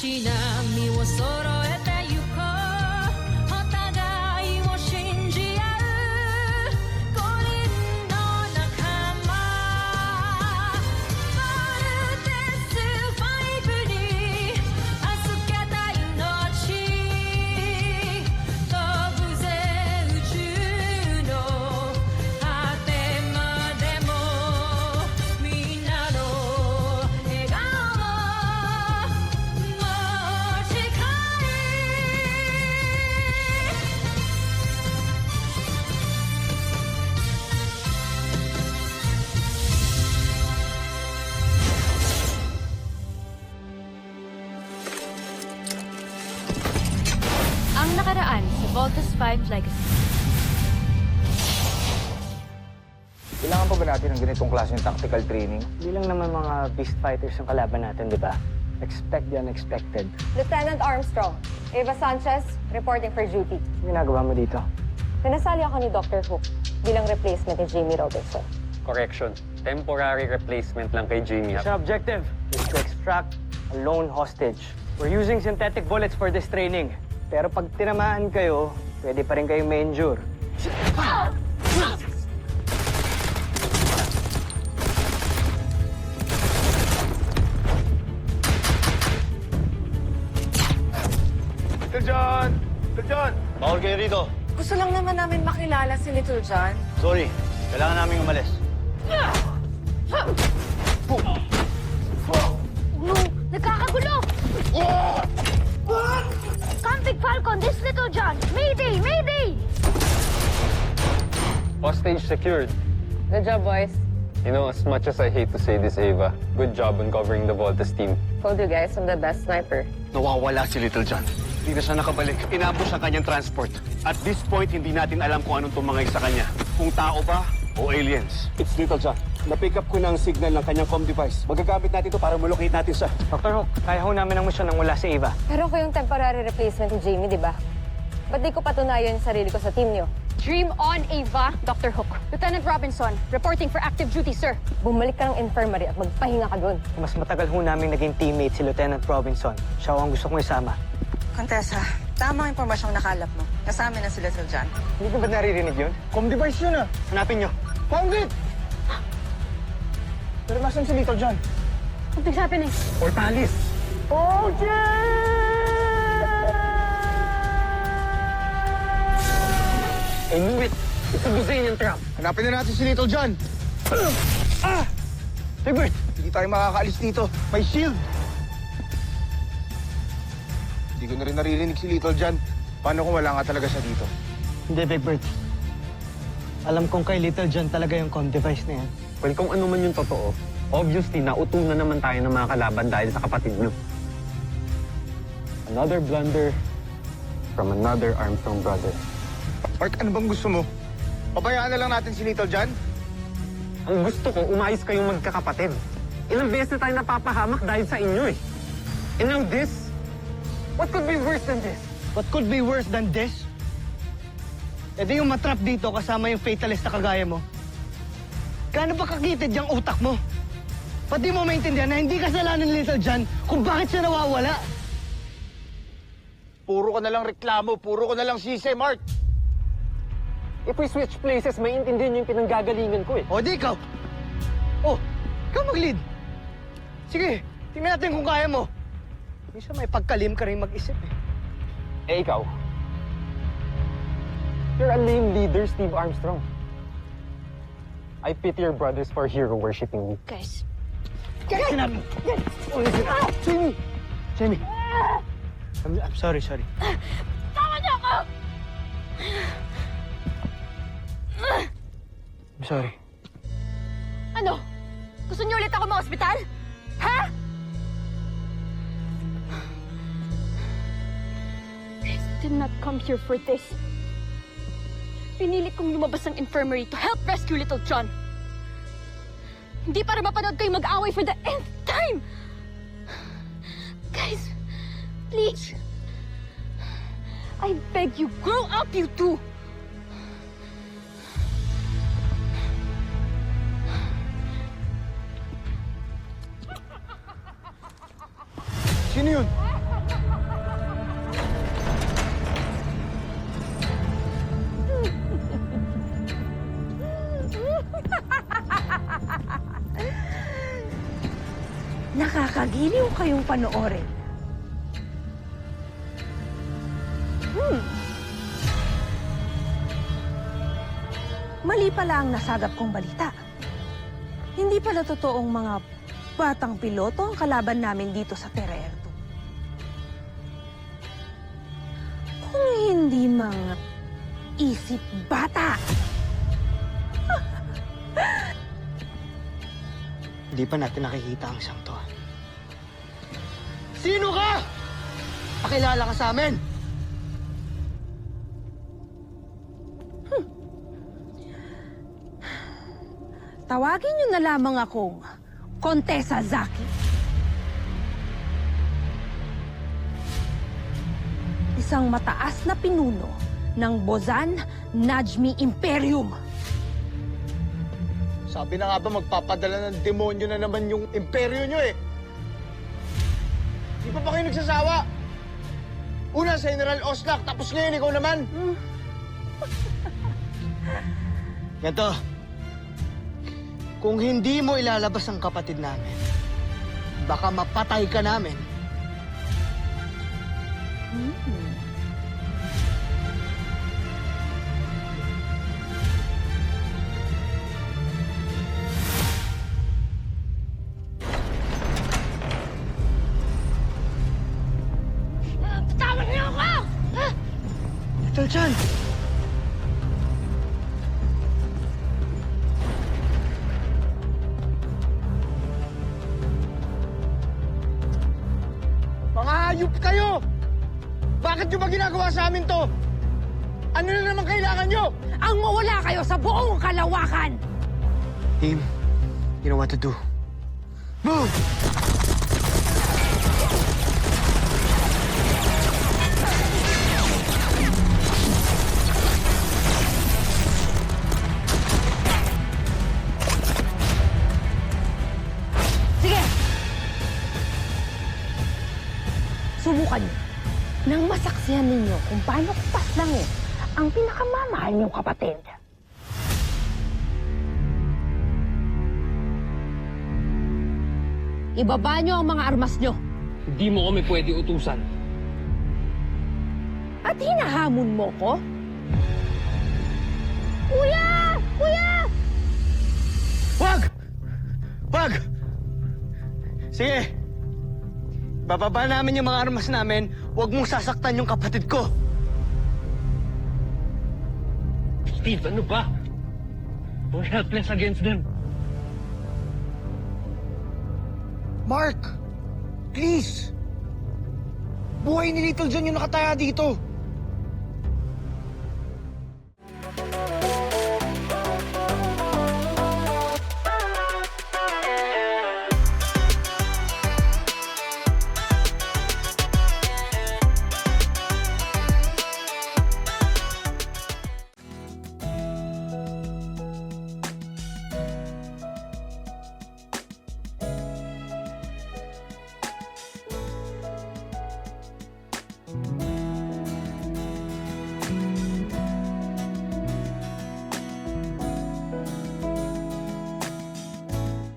し波を揃えてゆこうお互いを信じ合う五人の仲間まるでスファイブに預けた命飛ぶぜ宇宙の果てまでもみんなの笑顔も近いAng nakaraan sa Voltes 5 Legacy. Kailangan pa ba natin ng ganitong klase ng tactical training? Hindi lang naman mga beast fighters ang kalaban natin, di ba? Expect the unexpected. Lieutenant Armstrong, Eva Sanchez, reporting for duty. Ano ginagawa mo dito? Pinasali ako ni Dr. Hook bilang replacement ni Jamie Robinson. Correction. Temporary replacement lang kay Jamie. Sa objective is to extract a lone hostage. We're using synthetic bullets for this training. Pero pag tinamaan kayo, pwede pa rin kayong ma-injure. Little John! Little John! Bawal kayo rito. Gusto lang naman namin makilala si Little John. Sorry, kailangan namin umalis. No! Nagkakagulo! Convict Falcon, this Little John! Mayday! Mayday! Hostage secured. Good job, boys. You know, as much as I hate to say this, Ava, good job on covering the Voltes team. Told you guys I'm the best sniper. Nawawala si Little John. Hindi na siya nakabalik. Inambos ang kanyang transport. At this point, hindi natin alam kung anong tumangay sa kanya. Kung tao ba o aliens. It's Little John. Na-pick up ko na ang signal ng kanyang comm device. Magagamit natin ito para malocate natin siya. Dr. Hook, kaya ho namin ang misyon nang wala si Eva. Pero ako yung temporary replacement ni Jamie, di ba? Ba't di ko patunayan yung sarili ko sa team niyo? Dream on, Ava! Dr. Hook. Lieutenant Robinson, reporting for active duty, sir. Bumalik ka ng infirmary at magpahinga ka doon. Mas matagal ho namin naging teammate si Lieutenant Robinson. Siya ho ang gusto kong isama. Contessa, tamang impormasyong nakalap mo. Kasama na si Little John. Hindi ko ba naririnig yun? Comm device yun ah! Hanapin nyo. Found it! Pero nasan si Little John? Something's happening. Portalis! I knew it! It's a Brazilian trap! Hanapin na natin si Little John! Hey, Bert! Hindi tayo makakaalis dito. May shield! Hindi ko na rin naririnig si Little John. Paano kung wala nga talaga siya dito? Hindi, Big Bird. Alam kong kay Little John talaga yung comm device na yan. Well, kung ano man yung totoo, obviously, nautunan naman tayo ng mga kalaban dahil sa kapatid nyo. Another blunder from another Armstrong brother. Mark, ano bang gusto mo? Pabayaan na lang natin si Little John? Ang gusto ko, umayos kayong magkakapatid. Ilang beses na tayo napapahamak dahil sa inyo eh. And now this? What could be worse than this? What could be worse than this? E di yung matrap dito kasama yung fatalist na kagaya mo. Gaano ba kakitid yung utak mo? Pati mo maintindihan na hindi kasalanan ni Little John kung bakit siya nawawala. Puro ka na lang reklamo, puro ka na lang sisi, Mark! If we switch places, maintindihan niyo yung pinanggagalingan ko eh. O di ikaw. Oh, ikaw mag-lead. Sige, tingnan natin kung kaya mo. Minsan may pagkalim ka rin mag-isip eh. Eh ikaw? You're a lame leader, Steve Armstrong. I pity your brothers for hero worshipping you. Guys, Sinabi mo. Oh, listen. Jamie! Jamie! I'm sorry. tama niyo ako! I'm sorry. Ano? Gusto niyo ulit ako ma-hospital? Ha? I did not come here for this. Pinilit kong lumabas ng infirmary to help rescue Little John. Hindi para mapanood kayo mag-away for the nth time! Guys, please. I beg you, grow up, you two! Sino yun? Nakakagiliw kayong panoorin. Mali pala ang nasagap kong balita. Hindi pala totoong mga batang piloto ang kalaban namin dito sa Terra Air 2. Kung hindi mga isip bata. Hindi pa natin nakikita ang isang to. Sino ka? Pakilala ka sa amin! Tawagin niyo na lamang akong Contessa Zaki. Isang mataas na pinuno ng Bozan Najmi Imperium. Sabi na nga ba magpapadala ng demonyo na naman yung imperyo nyo eh. Di pa ba kayo nagsasawa? Una sa General Oslak, tapos ngayon ikaw naman. Ganto, kung hindi mo ilalabas ang kapatid namin, baka mapatay ka namin. Tama niyo ako! Little John! Mga hayop kayo! Bakit nyo ba ginagawa sa amin to? Ano na naman kailangan nyo? Ang mawala kayo sa buong kalawakan! Team, you know what to do. Move! Sige! Subukan niyo nang masaksihan ninyo kung paano paslangin ang pinakamamahal niyong kapatid. Ibaba niyo ang mga armas niyo. Hindi mo kami pwede utusan. At hinahamon mo ko? Kuya! Kuya! Wag! Wag! Sige. Bababa namin yung mga armas namin. Huwag mong sasaktan yung kapatid ko. Steve, ano ba? We're helpless against them. Mark! Please! Buhay ni Little John yung nakataya dito.